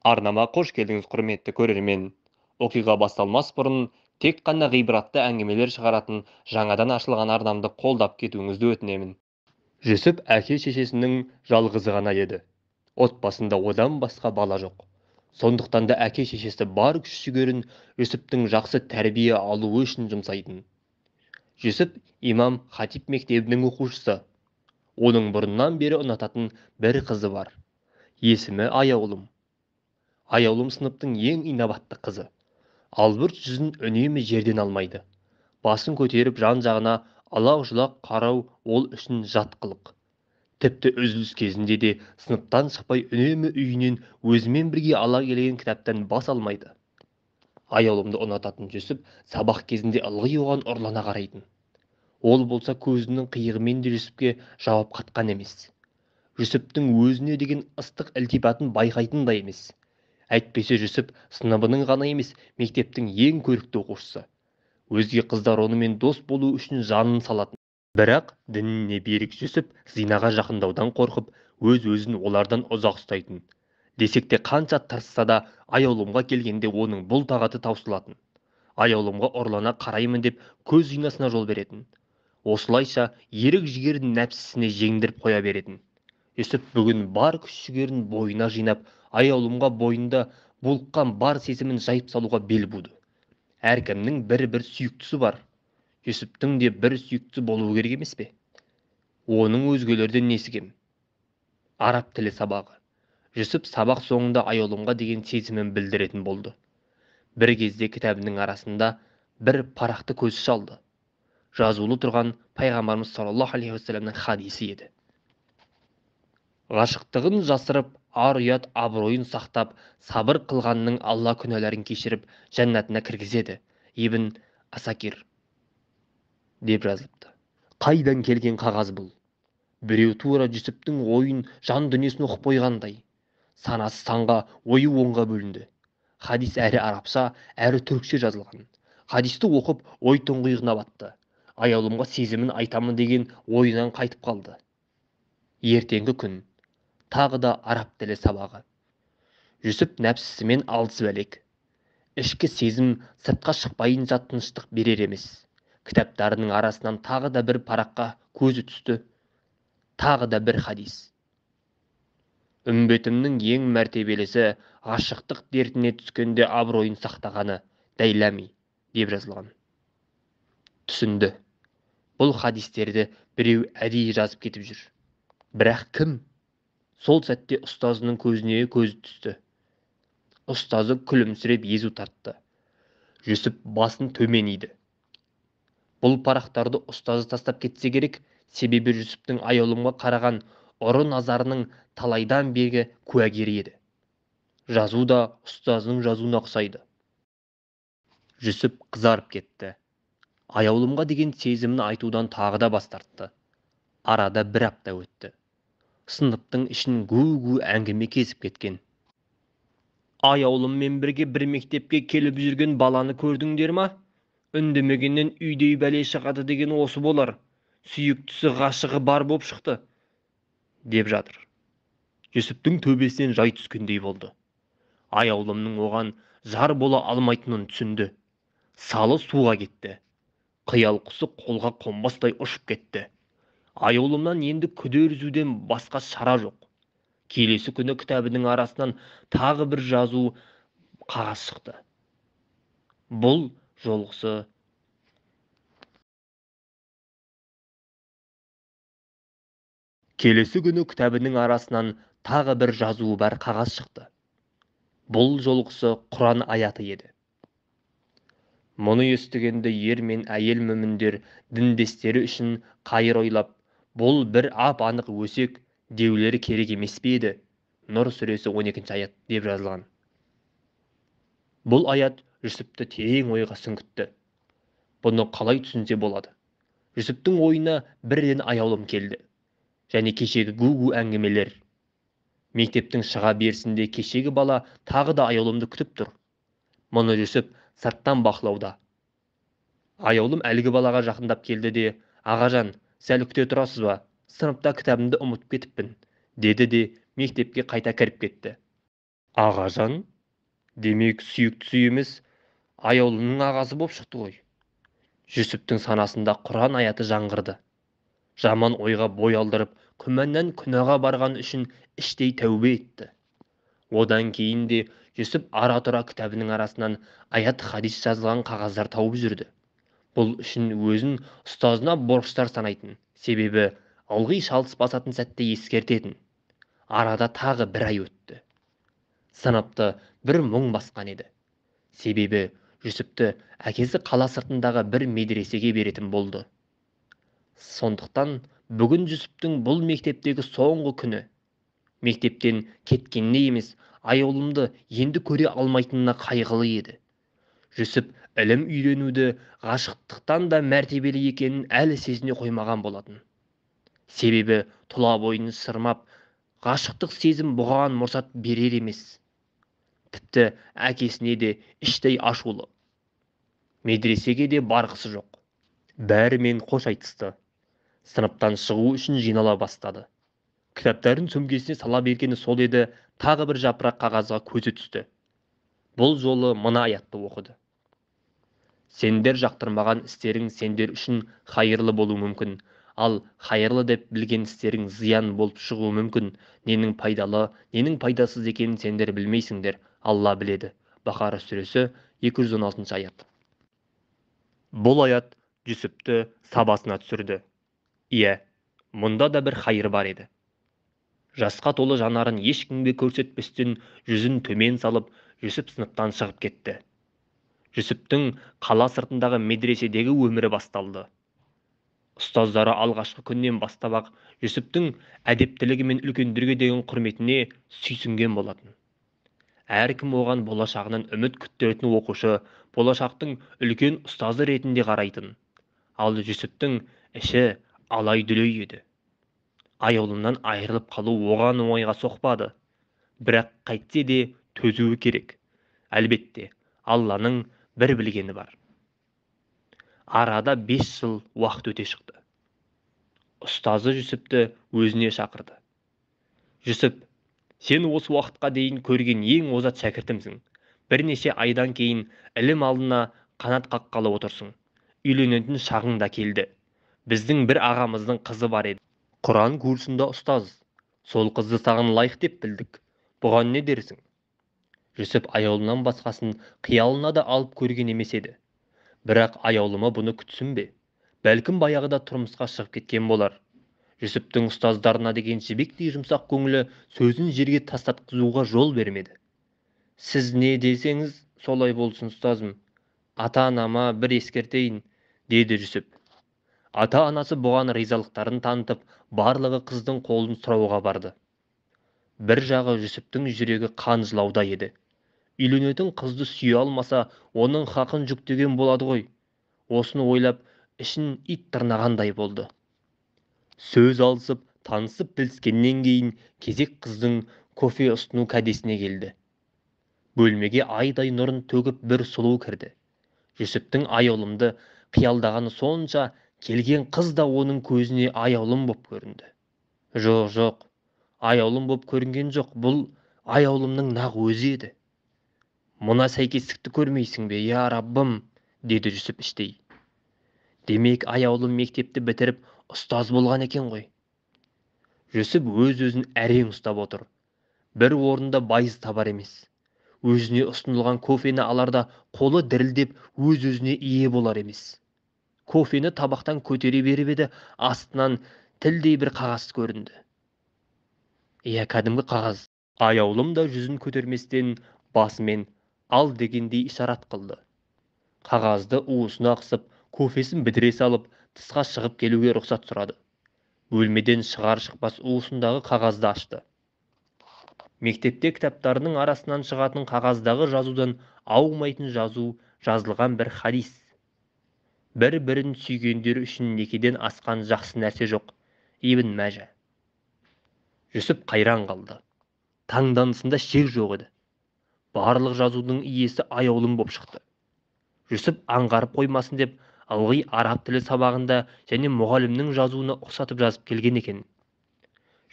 Арнама қош келдіңіз, құрметті көрермен. Оқиға басталмас бұрын тек қана ғибратты әңгімелер шығаратын жаңадан ашылған арнамды қолдап кетуіңізді өтінемін. Жүсіп әке-шешесінің жалғызы ғана еді. Отбасында одан басқа бала жоқ. Сондықтан да әке-шешесі бар күш-жігерін Жүсіптің жақсы тәрбие алуы үшін жұмсайтын. Жүсіп имам хатип мектебінің оқушысы. Оның бұрыннан бері ұнататын бір қызы бар. Есімі Аяулым. Аяулым сыныптың ең инабатты қызы. Албырт жүзін үнемі жерден алмайды. Басын көтеріп жан-жағына алақ-жұлақ қарау ол үшін жат қылық. Тіпті үзіліс кезінде де сыныптан шықпай үнемі үйінен өзімен бірге ала келген кітаптан бас алмайды. Аяулымды ұнататын Жүсіп сабақ кезінде ылғи оған ұрлана қарайтын. Ол болса көзінің қиығымен де Жүсіпке жауап қатқан емес. Жүсіптің өзіне деген ыстық ілтипатын байқайтын да емес. Әйтпесе Жүсіп сыныбының ғана емес, мектептің ең көрікті оқушысы. Өзге қыздар онымен дос болу үшін жанын салатын. Бірақ дініне берік Жүсіп зинаға жақындаудан қорқып, өз-өзін олардан ұзақ ұстайтын. Десек те қанша тырысса да Аяулымға келгенде оның бұл тағаты таусылатын. Аяулымға ұрлана қараймын деп көз зинасына жол беретін. Осылайша ерік жігерін нәпсісіне жеңдіріп қоя беретін. Жүсіп бүгін бар күш-жігерін бойына жинап, Аяулымға бойында булыққан бар сезімін жайып салуға бел буды. Әркімнің бір сүйіктісі бар. Жүсіптің де бір сүйіктісі болуы керек емес пе? Оның өзгелерден несі кем? Араб тілі сабағы. Жүсіп сабақ соңында Аяулымға деген сезімін білдіретін болды. Бір кезде кітабының арасында бір парақты көз шалды. Жазулы тұрған пайғамбарымыз саллаллаху алейхи уассаламның хадисі еді. Ғашықтығын жасырып, ар-ұят абыройын сақтап, сабыр қылғанның Алла күнәларын кешіріп, жәннатына кіргізеді. Ибн Асакир деп жазылыпты. Қайдан келген қағаз бұл? Біреу тура Жүсіптің ойын, жан дүниесін оқып қойғандай. Санасы санға, ойы онға бөлінді. Хадис әрі арабша, әрі түркше жазылған. Хадисті оқып, ой тұңғиығына батты. Аяулымға сезімін айтамын деген ойынан қайтып қалды. Ертеңгі күн тағы да араб тілі сабағы. Жүсіп нәпсісімен алысып әлек. Ішкі сезім сыртқа шықпайынша тыныштық берер емес. Кітаптарының арасынан тағы да бір параққа көзі түсті. Тағы да бір хадис. Үмбетімнің ең мәртебелісі ғашықтық дертіне түскенде абыройын сақтағаны Дәйләми деп жазылған. Түсінді. Бұл хадистерді біреу әдейі жазып кетіп жүр. Бірақ кім? Сол сәтте ұстазының көзіне көзі түсті. Ұстазы күлімсіреп езу тартты. Жүсіп басын төмен иді. Бұл парақтарды ұстазы тастап кетсе керек, себебі Жүсіптің Аяулымға қараған ұры назарының талайдан бергі куәгері еді. Жазу да ұстазының жазуына ұқсайды. Жүсіп қызарып кетті. Аяулымға деген сезімін айтудан тағы да бас тартты. Арада бір апта өтті. Сыныптың ішін гу-гу әңгіме кезіп кеткен. Аяулыммен бірге бір мектепке келіп жүрген баланы көрдіңдер ма? Үндемегеннен үйдей бәле шығады деген осы болар. Сүйіктісі ғашығы бар боп шықты, деп жатыр. Жүсіптің төбесінен жай түскендей болды. Аяулымның оған жар бола алмайтынын түсінді. Салы суға кетті. Қиял құсы қолға қонбастай ұшып кетті. Аяулымнан енді күдер үзуден басқа шара жоқ. Келесі күні кітабының арасынан тағы бір жазу қағаз шықты. Бұл жолғысы Келесі күні кітабының арасынан тағы бір жазуы бар қағаз шықты. Бұл жолғысы Құран аяты еді. Мұны естігенде ер мен әйел мүміндер діндестері үшін қайыр ойлап, бұл бір ап-анық өсек деулері керек емес пе еді? Нұр сүресі 12 аят деп жазылған. Бұл аят Жүсіпті терең ойға сүңгітті. Бұны қалай түсінсе болады? Жүсіптің ойына бірден Аяулым келді. Және кешегі гу-гу әңгімелер. Мектептің шыға берісінде кешегі бала тағы да Аяулымды күтіп тұр. Мұны Жүсіп сырттан бақылауда. Аяулым әлгі балаға жақындап келді де, «Ағажан, сәл күте тұрасыз ба? Сыныпта кітабымды ұмытып кетіппін», деді де мектепке қайта кіріп кетті. Ағажан, демек сүйіктісі емес, аяулының ағасы боп шықты ғой. Жүсіптің санасында Құран аяты жаңғырды. Жаман ойға бой алдырып, күмәннен күнәға барған үшін іштей тәубе етті. Одан кейін де Жүсіп ара-тұра кітабының арасынан аят хадис жазылған қағаздар тауып жүрді. Бұл үшін өзін ұстазына борыштар санайтын, себебі ылғи шалыс басатын сәтте ескертетін. Арада тағы бір ай өтті. Сыныпты бір мұң басқан еді. Себебі Жүсіпті әкесі қала сыртындағы бір медресеге беретін болды. Сондықтан бүгін Жүсіптің бұл мектептегі соңғы күні. Мектептен кеткеніне емес, аяулымды енді көре алмайтынына қайғылы еді. Жүсіп ілім үйренуді ғашықтықтан да мәртебелі екенін әлі сезіне қоймаған болатын. Себебі тұла бойын сырмап, ғашықтық сезім бұған мұрсат берер емес. Тіпті әкесіне де іштей ашулы. Медресеге де барғысы жоқ. Бәрімен қош айтысты. Сыныптан шығу үшін жинала бастады. Кітаптарын сөмкесіне сала бергені сол еді, тағы бір жапырақ қағазға көзі түсті. Бұл жолы мына аятты оқыды. Сендер жақтырмаған істерің сендер үшін хайырлы болу мүмкін, ал хайырлы деп білген істерің зиян болып шығуы мүмкін. Ненің пайдалы, ненің пайдасыз екенін сендер білмейсіңдер, Алла біледі. Бақара сүресі 216 аят. Бұл аят Жүсіпті сабасына түсірді. Иә, мұнда да бір хайыр бар еді. Жасқа толы жанарын ешкімге көрсетпестен жүзін төмен салып, Жүсіп сыныптан шығып кетті. Жүсіптің қала сыртындағы медреседегі өмірі басталды. Ұстаздары алғашқы күннен бастап-ақ Жүсіптің әдептілігі мен үлкендерге деген құрметіне сүйсінген болатын. Әркім оған болашағынан үміт күттіретін оқушы, болашақтың үлкен ұстазы ретінде қарайтын. Ал Жүсіптің іші алай-дүлей еді. Аяулымнан айырылып қалу оған оңайға соқпады. Бірақ қайтсе де төзуі керек. Әлбетте, Алланың бір білгені бар. Арада 5 жыл уақыт өте шықты. Ұстазы Жүсіпті өзіне шақырды. Жүсіп, сен осы уақытқа дейін көрген ең озат шәкіртімсің. Бірнеше айдан кейін ілім алдына қанат қаққалы отырсың. Үйленетін шағың да келді. Біздің бір ағамыздың қызы бар еді. Құран курсында ұстаз. Сол қызды саған лайық деп білдік. Бұған не дерсің? Жүсіп аяулынан басқасын қиялына да алып көрген емес еді. Бірақ аяулымы бұны күтсін бе? Бәлкім баяғыда тұрмысқа шығып кеткен болар. Жүсіптің ұстаздарына деген жібектей жұмсақ көңілі сөзін жерге тастатқызуға жол бермеді. Сіз не десеңіз, солай болсын ұстазым. Ата-анама бір ескертейін, деді Жүсіп. Ата-анасы бұған ризалықтарын танытып, барлығы қыздың қолын сұрауға барды. Бір жағы Жүсіптің жүрегі қан жылауда еді. Үйленетін қызды сүйе алмаса, оның хақын жүктеген болады ғой. Осыны ойлап, ішін ит тырнағандай болды. Сөз алысып, танысып біліскеннен кейін кезек қыздың кофе ұсыну кәдесіне келді. Бөлмеге айдай нұрын төгіп бір сұлу кірді. Жүсіптің аяулымды қиялдағаны сонша, келген қыз да оның көзіне аяулым боп көрінді. Жоқ, аяулым боп көрінген жоқ, бұл аяулымның нақ өзі еді. Мұна сәйкестікті көрмейсің бе, я Раббым, деді Жүсіп іштей. Демек аяулым мектепті бітіріп ұстаз болған екен ғой. Жүсіп өз-өзін әрең ұстап отыр. Бір орында байыз табар емес. Өзіне ұсынылған кофені аларда қолы дірілдеп өз-өзіне ие болар емес. Кофені табақтан көтере беріп еді, астынан тілдей бір қағаз көрінді. Иә, кәдімгі қағаз. Аяулым да жүзін көтерместен басымен ал дегендей ишарат қылды. Қағазды уысына қысып, кофесін бітіре салып, тысқа шығып келуге рұқсат сұрады. Бөлмеден шығар-шықпас уысындағы қағазды ашты. Мектепте кітаптарының арасынан шығатын қағаздағы жазудан аумайтын жазу жазылған бір хадис. Бір-бірін сүйгендер үшін некеден асқан жақсы нәрсе жоқ. Ибн Мәжә. Жүсіп қайран қалды. Таңданысында шек жоқ еді. Барлық жазудың иесі аяулым боп шықты. Жүсіп аңғарып қоймасын деп, ылғи араб тілі сабағында және мұғалімнің жазуына ұқсатып жазып келген екен.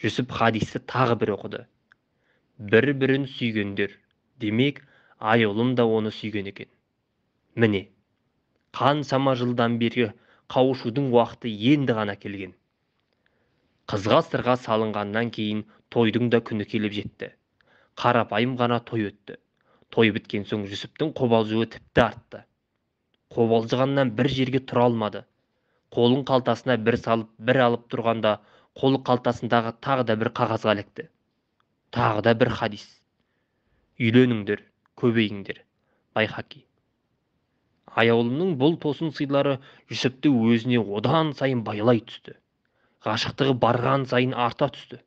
Жүсіп хадисті тағы бір оқыды. бір-бірін сүйгендер. Демек, аяулым да оны сүйген екен. Міне, қаншама жылдан бері қауышудың уақыты енді ғана келген. Қызға сырға салынғаннан кейін тойдың да күні келіп жетті. Қарапайым ғана той өтті. Той біткен соң Жүсіптің қобалжуы тіпті артты. Қобалжығаннан бір жерге тұра алмады. Қолын қалтасына бір салып, бір алып тұрғанда, қолы қалтасындағы тағы да бір қағазға ілікті. Тағы да бір хадис. Үйленіңдер, көбейіңдер. Байхақи. Аяулымның бұл тосын сыйлары Жүсіпті өзіне одан сайын байлай түсті. Ғашықтығы барған сайын арта түсті.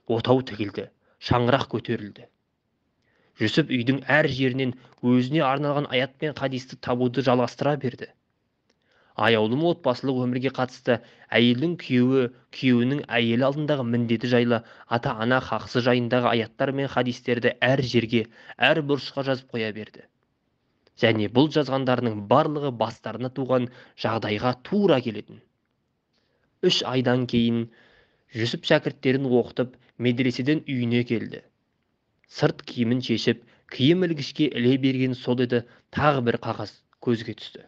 Отау тігілді, шаңырақ көтерілді. Жүсіп үйдің әр жерінен өзіне арналған аят пен хадисті табуды жалғастыра берді. Аяулым отбасылық өмірге қатысты әйелдің күйеуі, күйеуінің әйелі алдындағы міндеті жайлы ата-ана хақысы жайындағы аяттар мен хадистерді әр жерге, әр бұрышқа жазып қоя берді. Және бұл жазғандарының барлығы бастарына туған жағдайға тура келетін. 3 айдан кейін Жүсіп шәкірттерін оқытып, медреседен үйіне келді. Сырт киімін шешіп, киім ілгішке іле берген сол еді, тағы бір қағаз көзге түсті.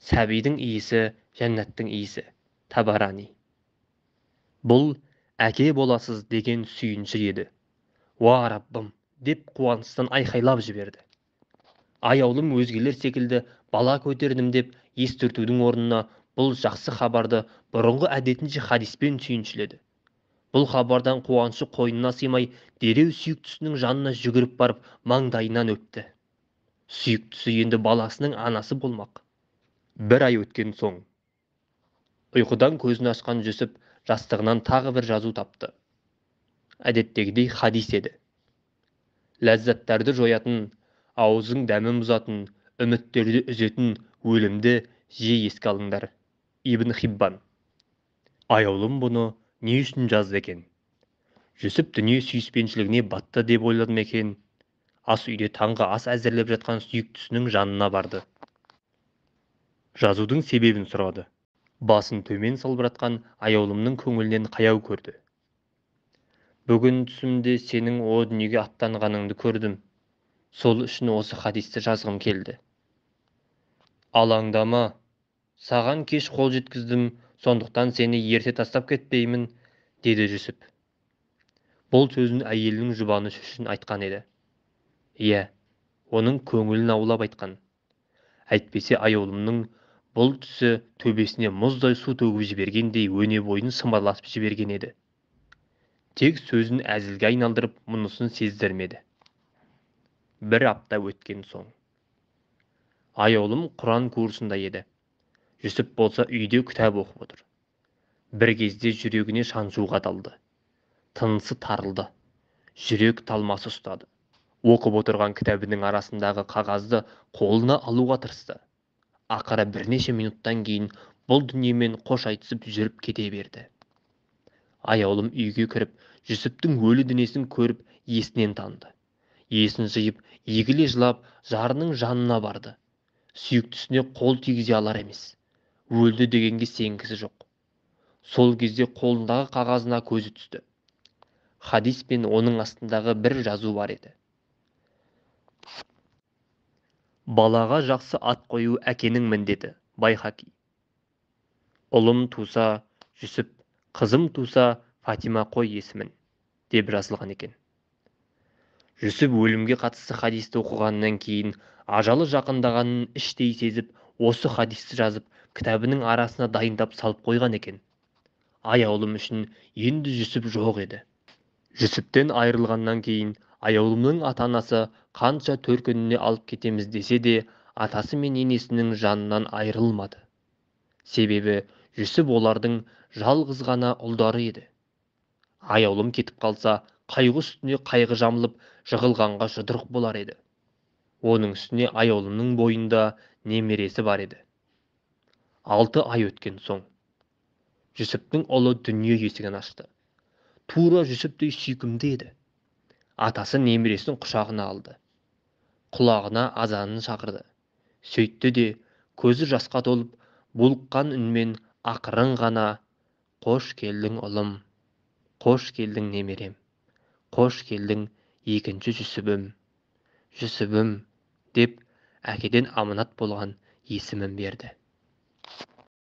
Сәбидің иісі, жәннаттың иісі. Табарани. Бұл әке боласыз деген сүйінші еді. Уа Раббым, деп қуаныштан айқайлап жіберді. Аяулым өзгелер секілді бала көтердім деп естіртудің орнына бұл жақсы хабарды бұрынғы әдетінше хадиспен сүйіншіледі. Бұл хабардан қуанышы қойнына сыймай, дереу сүйіктісінің жанына жүгіріп барып, маңдайынан өпті. Сүйіктісі енді баласының анасы болмақ. 1 ай өткен соң, ұйқыдан көзін ашқан Жүсіп жастығынан тағы бір жазу тапты. Әдеттегідей хадис еді. Ләззаттарды жоятын, аузың дәмін бұзатын, үміттерді үзетін өлімді жиі еске алыңдар. Ибн Хиббан. Аяулым бұны не үшін жазды екен? Жүсіп дүние сүйіспеншілігіне батты деп ойладым екен. Ас үйде таңғы ас әзірлеп жатқан сүйіктісінің жанына барды. Жазудың себебін сұрады. Басын төмен салбыратқан аяулымның көңілінен қаяу көрді. Бүгін түсімде сенің о дүниеге аттанғаныңды көрдім. Сол үшін осы хадисті жазғым келді. Алаңдама, саған кеш қол жеткіздім, сондықтан сені ерте тастап кетпеймін, деді Жүсіп. Бұл сөзін әйелінің жұбанышы үшін айтқан еді. Иә, оның көңілін аулап айтқан. Әйтпесе аяулымның бұл түсі төбесіне мұздай су төгіп жібергендей өне бойын сымырлатып жіберген еді. Тек сөзін әзілге айналдырып, мұнысын сездірмеді. 1 апта өткен соң. Аяулым Құран курсында еді. Жүсіп болса үйде кітап оқып отыр. Бір кезде жүрегіне шаншуға далды. Тынысы тарылды. Жүрек талмасы ұстады. Оқып отырған кітабының арасындағы қағазды қолына алуға тырысты. Ақыры бірнеше минуттан кейін бұл дүниемен қош айтысып жүріп кете берді. Аяулым үйге кіріп, Жүсіптің өлі денесін көріп, есінен танды. Есін жиып, егіле жылап, жарының жанына барды. Сүйіктісіне қол тигізе алар емес. Өлді дегенге сенгісі жоқ. Сол кезде қолындағы қағазына көзі түсті. Хадис пен оның астындағы бір жазу бар еді. Балаға жақсы ат қою әкенің міндеті. Байхақи. Ұлым туса, Жүсіп, қызым туса, Фатима қой есімін, деп жазылған екен. Жүсіп өлімге қатысты хадисті оқығаннан кейін ажалы жақындағанын іштей сезіп, осы хадисті жазып, кітабының арасына дайындап салып қойған екен. Аяулым үшін енді Жүсіп жоқ еді. Жүсіптен айырылғаннан кейін аяулымның ата-анасы қанша төркініне алып кетеміз десе де, атасы мен енесінің жанынан айырылмады. Себебі Жүсіп олардың жалғыз ғана ұлдары еді. Аяулым кетіп қалса, қайғы үстіне қайғы жамылып, жығылғанға жұдырық болар еді. Оның үстіне аяулымның бойында немересі бар еді. 6 ай өткен соң, Жүсіптің ұлы дүние есігін ашты. Тура Жүсіптей сүйкімді еді. Атасы немересін құшағына алды. Құлағына азанын шақырды. Сөйтті де, көзі жасқа толып, булыққан үнмен ақырын ғана, «Қош келдің ұлым, қош келдің немерем, «Қош келдің, екінші жүсібім, жүсібім» деп әкеден аманат болған есімін берді.